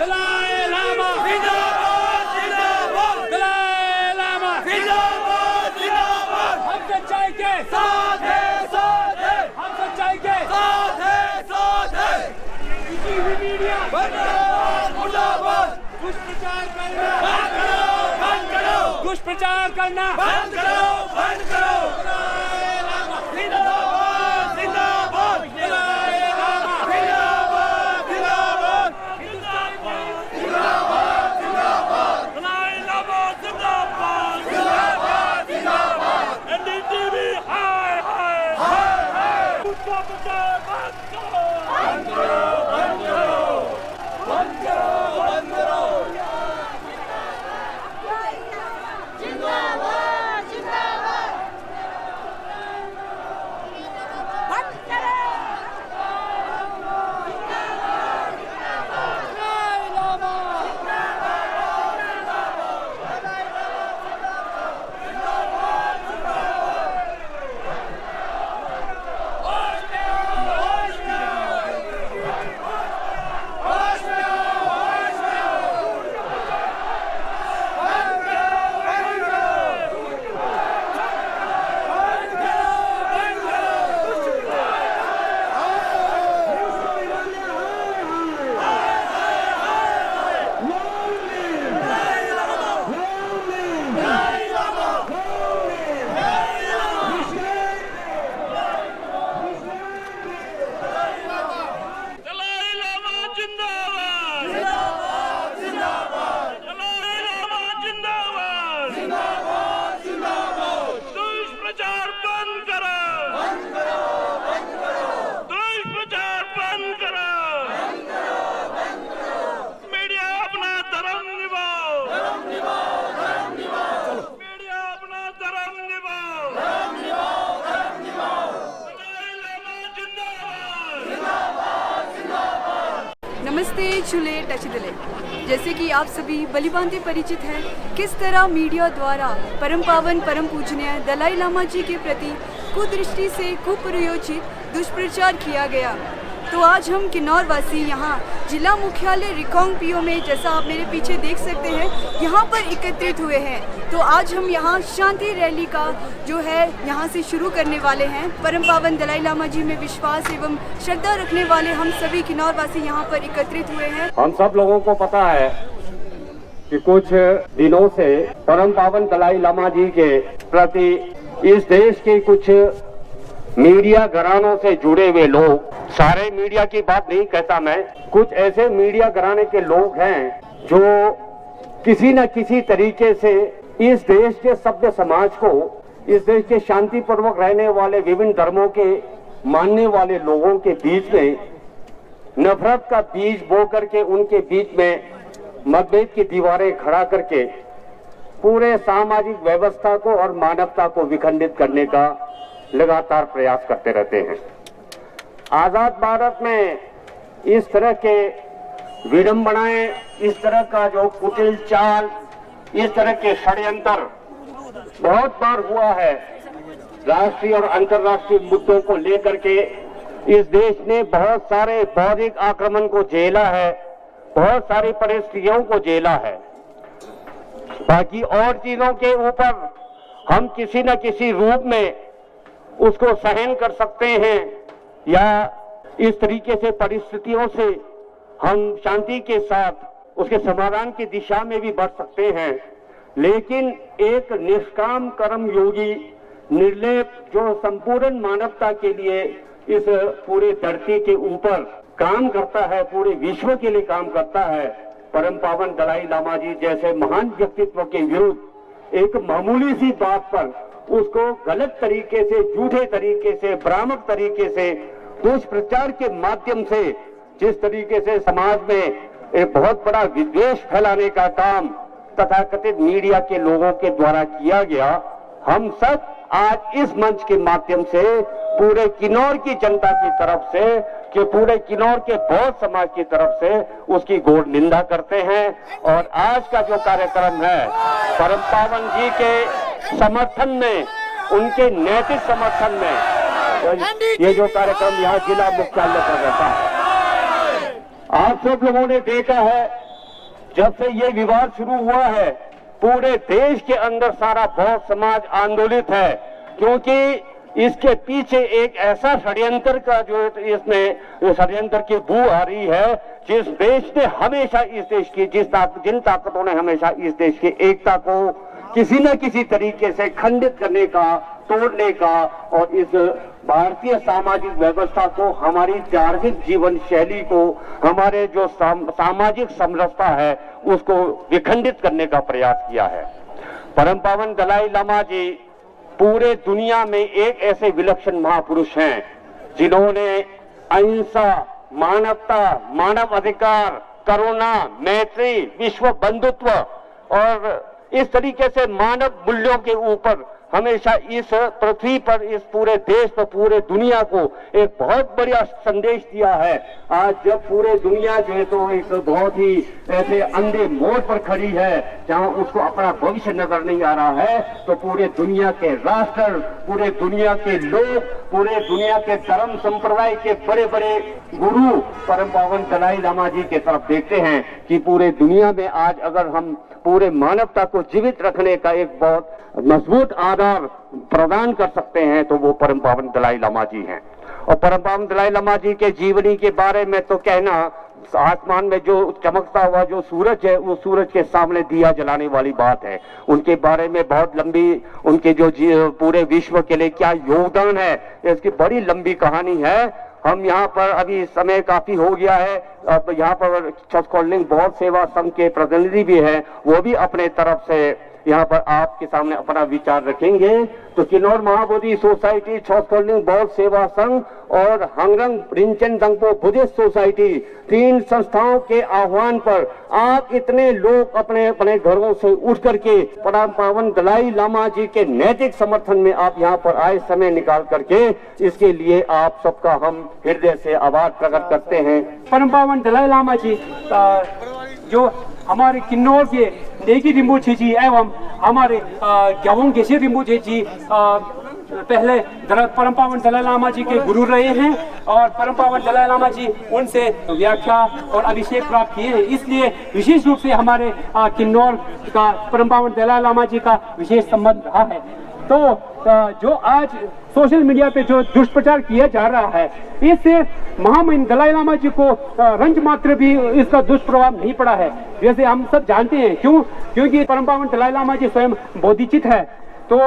दलाई लामा जिंदाबाद जिंदाबाद, दलाई लामा जिंदाबाद जिंदाबाद। हम सच्चाई के साथ है, हम सच्चाई के साथ है। मीडिया मुर्दाबाद, दुष्प्रचार करना बंद करो, दुष्प्रचार करना बंद करो। जिंदाबाद जिंदाबाद, दलाई लामा जिंदाबाद जिंदाबाद, जिंदाबाद जिंदाबाद, दलाई लामा जिंदाबाद जिंदाबाद जिंदाबाद। एनडीटीवी हाय हाय हाय, दुष्प्रचार बंद करो, बंद करो, बंद करो, बंद करो, बंद करो। जिंदाबाद जिंदाबाद, बंद करो। दलाई लामा नमस्ते झूले टच दिले। जैसे कि आप सभी भलीभांति परिचित हैं किस तरह मीडिया द्वारा परम पावन परम पूजनीय दलाई लामा जी के प्रति कुदृष्टि से कुप्रयोजित दुष्प्रचार किया गया। तो आज हम किन्नौर वासी यहाँ जिला मुख्यालय रिकांगपिओ में, जैसा आप मेरे पीछे देख सकते हैं, यहाँ पर एकत्रित हुए हैं। तो आज हम यहाँ शांति रैली का जो है यहाँ से शुरू करने वाले हैं। परम पावन दलाई लामा जी में विश्वास एवं श्रद्धा रखने वाले हम सभी किन्नौर वासी यहाँ पर एकत्रित हुए हैं। हम सब लोगों को पता है कि कुछ दिनों से परम पावन दलाई लामा जी के प्रति इस देश के कुछ मीडिया घरानों से जुड़े हुए लोग, सारे मीडिया की बात नहीं कहता मैं, कुछ ऐसे मीडिया घराने के लोग हैं जो किसी न किसी तरीके से इस देश के सभ्य समाज को, इस देश के शांति पूर्वक रहने वाले विभिन्न धर्मों के मानने वाले लोगों के बीच में नफरत का बीज बो करके उनके बीच में मतभेद की दीवारें खड़ा करके पूरे सामाजिक व्यवस्था को और मानवता को विखंडित करने का लगातार प्रयास करते रहते हैं। आजाद भारत में इस तरह के विडंबनाएं, इस तरह का जो कुटिल चाल, इस तरह के षड्यंत्र बहुत बार हुआ है। राष्ट्रीय और अंतर्राष्ट्रीय मुद्दों को लेकर के इस देश ने बहुत सारे बौद्धिक आक्रमण को झेला है, बहुत सारी परिस्थितियों को झेला है। बाकी और चीजों के ऊपर हम किसी न किसी रूप में उसको सहन कर सकते हैं या इस तरीके से परिस्थितियों से हम शांति के साथ उसके समाधान की दिशा में भी बढ़ सकते हैं। लेकिन एक निष्काम कर्म योगी, निर्लेप, जो संपूर्ण मानवता के लिए इस पूरे धरती के ऊपर काम करता है, पूरे विश्व के लिए काम करता है, परम पावन दलाई लामा जी जैसे महान व्यक्तित्व के विरुद्ध एक मामूली सी बात पर उसको गलत तरीके से, झूठे तरीके से, भ्रामक तरीके से, दुष्प्रचार के माध्यम से जिस तरीके से समाज में एक बहुत बड़ा विद्वेष फैलाने का काम तथाकथित मीडिया के लोगों के द्वारा किया गया, हम सब आज इस मंच के माध्यम से पूरे किन्नौर की जनता की तरफ से, कि पूरे किन्नौर के बौद्ध समाज की तरफ से उसकी घोर निंदा करते हैं। और आज का जो कार्यक्रम है परम पावन जी के समर्थन में, उनके नैतिक समर्थन में ये जो कार्यक्रम यहाँ जिला मुख्यालय पर रहता है, आप सब लोगों ने देखा है जब से ये विवाद शुरू हुआ है पूरे देश के अंदर सारा बहुत समाज आंदोलित है, क्योंकि इसके पीछे एक ऐसा षड्यंत्र का जो इसमें षड्यंत्र की बू आ रही है, जिस देश ने हमेशा इस देश की जिन ताकतों ने हमेशा इस देश की एकता को किसी न किसी तरीके से खंडित करने का, तोड़ने का और इस भारतीय सामाजिक व्यवस्था को, हमारी धार्मिक जीवन शैली को, हमारे जो सामाजिक समरसता है उसको विखंडित करने का प्रयास किया है। परम पावन दलाई लामा जी पूरे दुनिया में एक ऐसे विलक्षण महापुरुष हैं जिन्होंने अहिंसा, मानवता, मानव अधिकार, करुणा, मैत्री, विश्व बंधुत्व और इस तरीके से मानव मूल्यों के ऊपर हमेशा इस पृथ्वी पर, इस पूरे देश पर, पूरे दुनिया को एक बहुत बढ़िया संदेश दिया है। आज जब पूरे दुनिया जो है तो एक बहुत ही ऐसे अंधे मोड़ पर खड़ी है जहां उसको अपना भविष्य नजर नहीं आ रहा है, तो पूरे दुनिया के राष्ट्र, पूरे दुनिया के लोग, पूरे दुनिया के धर्म संप्रदाय के बड़े बड़े गुरु परम पावन दलाई लामा जी के तरफ देखते हैं कि पूरे दुनिया में आज अगर हम पूरे मानवता को जीवित रखने का एक बहुत मजबूत आधार प्रदान कर सकते हैं तो वो परम पावन दलाई लामा जी हैं। और परम पावन दलाई लामा जी के जीवनी के बारे में तो कहना, आसमान में जो चमकता हुआ जो सूरज है वो सूरज के सामने दिया जलाने वाली बात है। उनके बारे में बहुत लंबी, उनके जो पूरे विश्व के लिए क्या योगदान है इसकी बड़ी लंबी कहानी है। हम यहाँ पर अभी समय काफी हो गया है, अब यहाँ पर छत्तीसगढ़ बौद्ध सेवा संघ के प्रतिनिधि भी हैं, वो भी अपने तरफ से यहाँ पर आपके सामने अपना विचार रखेंगे। तो किन्नौर महाबोधि सोसाइटी, छत्तीसगढ़ बौद्ध सेवा संघ और हंगरंग रिंचन दंगपो बुद्धिस्ट सोसाइटी, 3 संस्थाओं के आह्वान पर आप इतने लोग अपने अपने घरों से उठ करके परम पावन दलाई लामा जी के नैतिक समर्थन में आप यहाँ पर आए, समय निकाल करके, इसके लिए आप सबका हम हृदय से आभार प्रकट करते हैं। परम पावन दलाई लामा जी जो हमारे किन्नौर के नेगी रिम्बोछे जी एवं हमारे ग्यावों गेशे रिम्बोछे जी पहले परम पावन दलाई लामा जी के गुरु रहे हैं और परम पावन दलाई लामा जी उनसे व्याख्या और अभिषेक प्राप्त किए हैं। इसलिए विशेष रूप से हमारे किन्नौर का परम पावन दलाई लामा जी का विशेष संबंध रहा है। तो जो आज सोशल मीडिया पे जो दुष्प्रचार किया जा रहा है, इससे महामहिम दलाई लामा जी को रंज मात्र भी इसका दुष्प्रभाव नहीं पड़ा है, जैसे हम सब जानते हैं। क्यों? क्योंकि परम पावन दलाई लामा जी स्वयं बोधिचित है, तो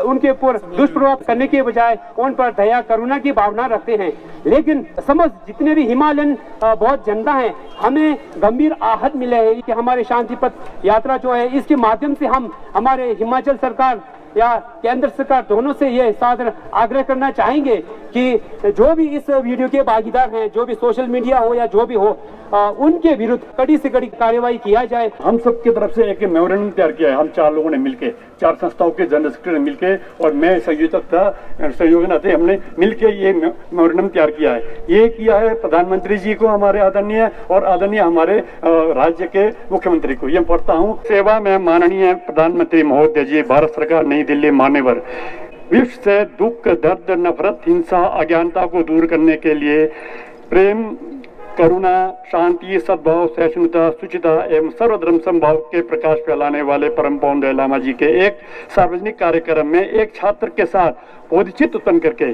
उनके ऊपर दुष्प्रभाव करने के बजाय उन पर दया करुणा की भावना रखते हैं। लेकिन समस्त जितने भी हिमालयन बहुत जनता है, हमें गंभीर आहत मिले है कि हमारे शांति पथ यात्रा जो है इसके माध्यम से हम हमारे हिमाचल सरकार या केंद्र सरकार दोनों से ये सादर आग्रह करना चाहेंगे कि जो भी इस वीडियो के भागीदार हैं, जो भी सोशल मीडिया हो या जो भी हो, उनके विरुद्ध कड़ी से कड़ी कार्यवाही किया जाए। हम सब की तरफ से एक मेमोरेंडम तैयार किया है, हम 4 लोगों ने मिलके, 4 संस्थाओं के जनरल सेक्रेटरी ने मिलके और मैं संयोजक था, सहयोगी नाते हमने मिलके ये मेमोरेंडम तैयार किया है। ये किया है प्रधानमंत्री जी को, हमारे आदरणीय और आदरणीय हमारे राज्य के मुख्यमंत्री को। ये पढ़ता हूँ। सेवा में माननीय प्रधानमंत्री महोदय जी, भारत सरकार नई दिल्ली मान्यवर, विश्व से दुख, दर्द, नफरत, हिंसा, अज्ञानता को दूर करने के लिए प्रेम, करुणा, शांति, सद्भाव, सहिष्णुता, शुचिता एवं सर्वधर्म समभाव के प्रकाश फैलाने वाले परम पावन दलाई लामा जी के एक सार्वजनिक कार्यक्रम में एक छात्र के साथ बोधिचित्त उत्पन्न करके,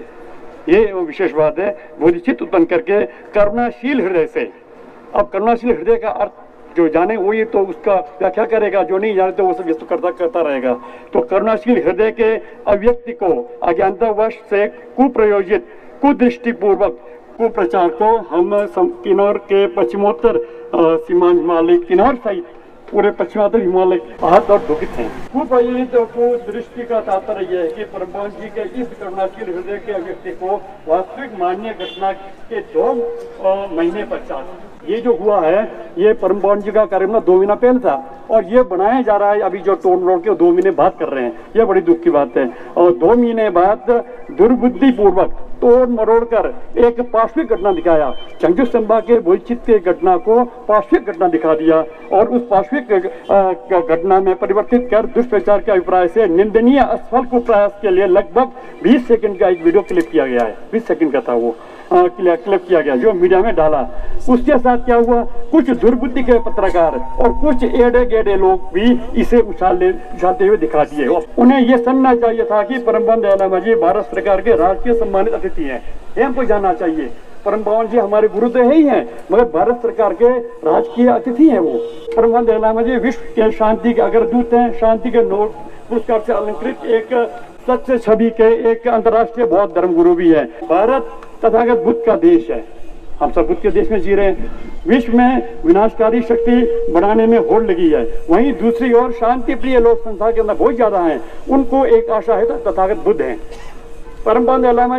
ये विशेष बात है, बोधिचित्त उत्पन्न करके करुणाशील हृदय से। अब करुणाशील हृदय का अर्थ जो जाने वो ये तो उसका व्याख्या करेगा, जो नहीं जाने तो वो सब ये तो करता रहेगा। तो करुणाशील हृदय के अव्यक्ति को अज्ञानतावश से कुप्रयोजित, कुदृष्टिपूर्वक कुप्रचार को हम किन्नौर के पश्चिमोत्तर सीमांत हिमालय, किन्नौर सहित पूरे पश्चिमोत्तर हिमालय आहत और दुखित हैं। कुप्रयोजित कुदृष्टि का तात्पर्य यह है कि परम पावन जी के इस करुणाशील हृदय के अव्यक्ति को वास्तविक मान्य घटना के 2 महीने पश्चात ये जो हुआ है, ये परम पावन जी का कार्यक्रम 2 महीना पहले था और ये बनाया जा रहा है अभी जो तोड़ मरोड़ के 2 महीने बाद कर रहे हैं। ये बड़ी दुख की बात है। और 2 महीने बाद दुर्बुद्धि पूर्वक तोड़ मरोड़ कर एक पार्श्विक घटना दिखाया, चंगू संभा के बोधिचित्त के घटना को पार्श्विक घटना दिखा दिया और उस पार्श्विक घटना में परिवर्तित कर दुष्प्रचार के अभिप्राय से निंदनीय असफल कुप्रयास के लिए लगभग 20 सेकंड का एक वीडियो क्लिप किया गया है। 20 सेकंड का था वो। क्लिप किया गया, जो मीडिया में डाला। उसके साथ क्या हुआ, कुछ दुर्बुद्धि के पत्रकार और कुछ एड़े गेड़े लोग भी इसे उछालते हुए दिखा दिए। उन्हें यह समझना चाहिए था कि परम पावन दलाई लामा जी भारत सरकार के राजकीय सम्मानित अतिथि हैं। ये हमको जानना चाहिए। परम पावन जी हमारे गुरु तो है ही हैं, मगर भारत सरकार के राजकीय अतिथि हैं वो। परम पावन दलाई लामा जी विश्व के शांति के अग्रदूत हैं, शांति के नोबेल पुरस्कार से अलंकृत एक सच्चे छवि के एक अंतर्राष्ट्रीय बौद्ध धर्म गुरु भी है। भारत तथागत बुद्ध का देश है, हम सब बुद्ध के देश में जी रहे हैं। विश्व में विनाशकारी शक्ति बढ़ाने में होड़ लगी है, वहीं दूसरी ओर शांति प्रिय लोग संसार के अंदर बहुत ज्यादा हैं। उनको एक आशा है, तथागत बुद्ध हैं। परम पावन दलाई लामा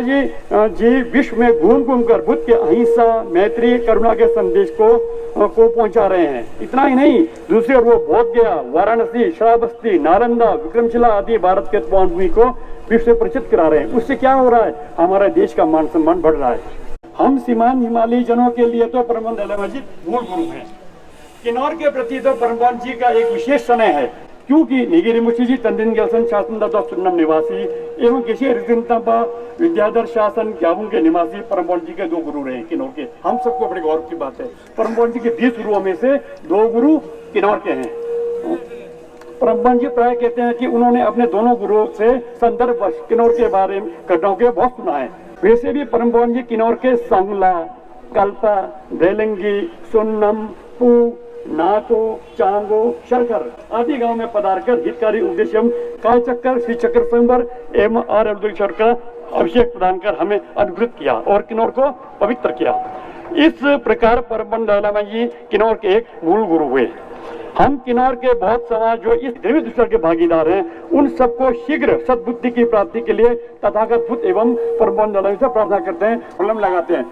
जी विश्व में घूम घूम कर बुद्ध के अहिंसा, मैत्री, करुणा के संदेश को पहुंचा रहे हैं। इतना ही नहीं, दूसरी ओर वो बोध गया, वाराणसी, श्रावस्ती, नालंदा, विक्रमशिला आदि भारत के पावन भूमि को विश्व से परिचित करा रहे हैं। उससे क्या हो रहा है, हमारे देश का मान सम्मान बढ़ रहा है। हम सीमांत हिमालयी जनों के लिए तो परम पावन दलाई लामा जी मूल गुरु हैं। किन्नौर के प्रति तो परम पावन जी का एक विशेष स्नेह है, क्योंकि निगिरी मुखी जी तंदिन गलसन शासनदाता सुन्नम निवासी एवं किसी रिजिंताबा विद्याधर शासन ग्याबुंग के निवासी परम पावन जी के 2 गुरु रहे किन्नौर के। हम सबको बड़े गौरव की बात है, परम पावन जी के 20 गुरुओं में से 2 गुरु किन्नौर के हैं। परम पावन जी प्राय कहते हैं कि उन्होंने अपने दोनों गुरुओं से संदर्भ किन्नौर के बारे में घटनाओं के बहुत सुना है। वैसे भी परम पावन जी किन्नौर के सांगला, कल्पा, देलंगी, सुन्नम, पू, नाको, चांगो, शरखर आदि गांव में पधारकर हितकारी उपदेशम काल चक्कर, श्री चक्र स्वयंवर एवं अब्दुल का अभिषेक प्रदान कर हमें अनुग्रहित किया और किन्नौर को पवित्र किया। इस प्रकार परम पावन दलाई लामा जी किन्नौर के एक मूल गुरु हुए। हम किन्नौर के बहुत समाज जो इस देवी दुष्कर के भागीदार हैं, उन सबको शीघ्र सद्बुद्धि की प्राप्ति के लिए तथागत बुद्ध एवं परम पावन दलाई से प्रार्थना करते हैं, मलम लगाते हैं।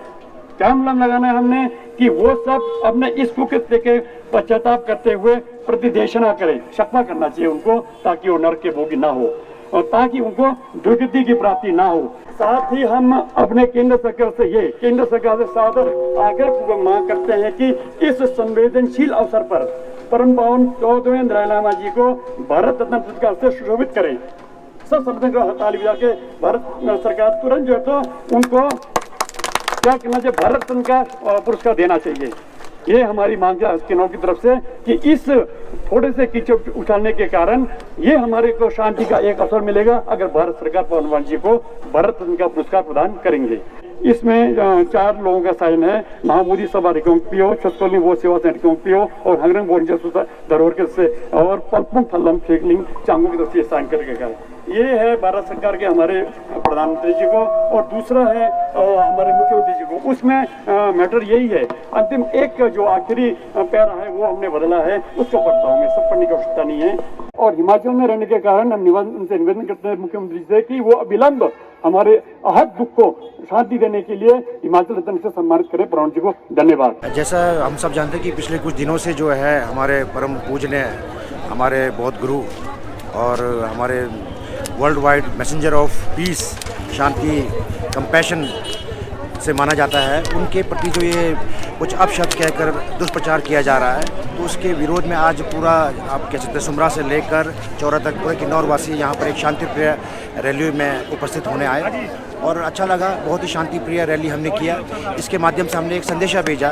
क्या मलम लगाना है हमने, कि वो सब अपने इस कुकृत्य के पश्चाताप करते हुए प्रतिदेशना करें, क्षमा करना चाहिए उनको, ताकि वो नरक के भोगी ना हो और ताकि उनको दुर्गति की प्राप्ति ना हो। साथ ही हम अपने केंद्र सरकार से सादर आग्रह मांग करते हैं कि इस संवेदनशील अवसर पर परम पावन 14वें दलाई लामा जी को भारत रत्न पुरस्कार से सुशोभित करें। सब समझने को ताली बजा के भारत सरकार तुरंत जो है तो उनको क्या करना चाहिए, भारत रत्न का पुरस्कार देना चाहिए। ये हमारी मांग है किन्नौर की तरफ से कि इस थोड़े से कीचड़ उछालने के कारण ये हमारे को शांति का एक अवसर मिलेगा अगर भारत सरकार पवन जी को भारत रत्न का पुरस्कार प्रदान करेंगे। इसमें 4 लोगों का साइन है, महामूदी सभा रिकोंपियो, छत्तोली वो सेवा सेंटर रिकोंपियो और हंगरंग बोर्ड धरोहर के से और पल्पुंग फल्लम फेकलिंग चांगो की तरफ से साइन करके गया। ये है भारत सरकार के हमारे प्रधानमंत्री जी को और दूसरा है हमारे मुख्यमंत्री जी को। उसमें मैटर यही है, अंतिम एक जो आखिरी पैरा है वो हमने बदला है, उसको पढ़ता हूँ मैं, सब पढ़ने की आवश्यकता नहीं है। और हिमाचल में रहने के कारण हम उनसे निवेदन करते हैं मुख्यमंत्री से कि वो अविलंब हमारे आहत दुख को शांति देने के लिए हिमाचल रत्न से सम्मानित करें। परम जी को धन्यवाद। जैसा हम सब जानते हैं कि पिछले कुछ दिनों से जो है हमारे परम पूजनीय हमारे बौद्ध गुरु और हमारे world wide messenger of peace, Shanti, compassion से माना जाता है, उनके प्रति जो ये कुछ अपशब्द कहकर दुष्प्रचार किया जा रहा है, तो उसके विरोध में आज पूरा आप कह सकते हैं सुमरा से लेकर चौरा तक पूरे किन्नौर वासी यहाँ पर एक शांति प्रिय रैली में उपस्थित होने आए और अच्छा लगा। बहुत ही शांति प्रिय रैली हमने किया। इसके माध्यम से हमने एक संदेशा भेजा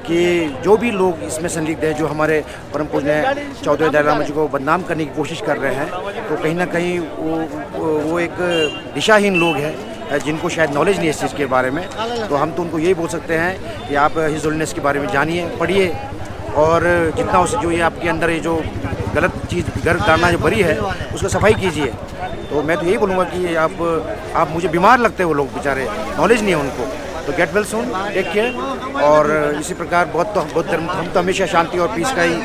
कि जो भी लोग इसमें संलिग्ध हैं, जो हमारे परम पूजनीय 14वें दलाई लामा जी को बदनाम करने की कोशिश कर रहे हैं, तो कहीं ना कहीं वो एक दिशाहीन लोग हैं जिनको शायद नॉलेज नहीं है इस चीज़ के बारे में। तो हम तो उनको यही बोल सकते हैं कि आप हिज होलीनेस के बारे में जानिए, पढ़िए और जितना हो जो ये आपके अंदर ये जो गलत चीज़ गर्भ धारणा जो भरी है उसको सफाई कीजिए। तो मैं तो यही बोलूँगा कि आप मुझे बीमार लगते हैं, वो लोग बेचारे नॉलेज नहीं है उनको। तो get well soon, take care. और इसी प्रकार बौद्ध धर्म हम तो हमेशा शांति और पीस का ही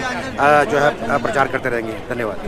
जो है प्रचार करते रहेंगे। धन्यवाद।